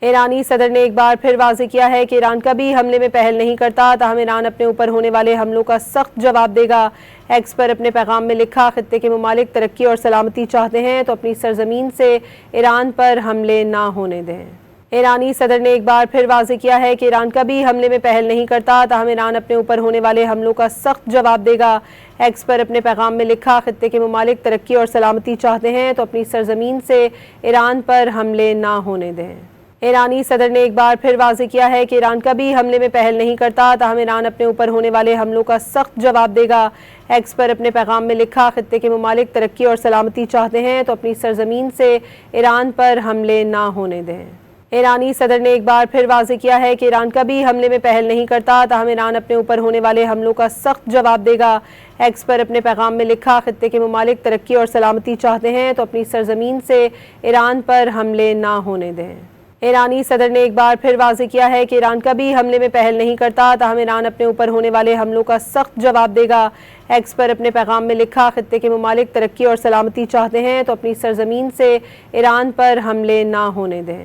ایرانی صدر نے ایک بار پھر واضح کیا ہے کہ ایران کبھی حملے میں پہل نہیں کرتا، تاہم ایران اپنے اوپر ہونے والے حملوں کا سخت جواب دے گا۔ ایکس پر اپنے پیغام میں لکھا، خطے کے ممالک ترقی اور سلامتی چاہتے ہیں تو اپنی سرزمین سے ایران پر حملے نہ ہونے دیں۔ ایرانی صدر نے ایک بار پھر واضح کیا ہے کہ ایران کبھی حملے میں پہل نہیں کرتا، تاہم ایران اپنے اوپر ہونے والے حملوں کا سخت جواب دے گا۔ ایکس پر اپنے پیغام میں لکھا، خطے کے ممالک ترقی اور سلامتی چاہتے ہیں تو اپنی سرزمین سے ایران پر حملے نہ ہونے دیں۔ ایرانی صدر نے ایک بار پھر واضح کیا ہے کہ ایران کبھی حملے میں پہل نہیں کرتا، تاہم ایران اپنے اوپر ہونے والے حملوں کا سخت جواب دے گا۔ ایکس پر اپنے پیغام میں لکھا، خطے کے ممالک ترقی اور سلامتی چاہتے ہیں تو اپنی سرزمین سے ایران پر حملے نہ ہونے دیں۔ ایرانی صدر نے ایک بار پھر واضح کیا ہے کہ ایران کبھی حملے میں پہل نہیں کرتا، تاہم ایران اپنے اوپر ہونے والے حملوں کا سخت جواب دے گا۔ ایکس پر اپنے پیغام میں لکھا، خطے کے ممالک ترقی اور سلامتی چاہتے ہیں تو اپنی سرزمین سے ایران پر حملے نہ ہونے دیں۔ ایرانی صدر نے ایک بار پھر واضح کیا ہے کہ ایران کبھی حملے میں پہل نہیں کرتا، تاہم ایران اپنے اوپر ہونے والے حملوں کا سخت جواب دے گا۔ ایکس پر اپنے پیغام میں لکھا، خطے کے ممالک ترقی اور سلامتی چاہتے ہیں تو اپنی سرزمین سے ایران پر حملے نہ ہونے دیں۔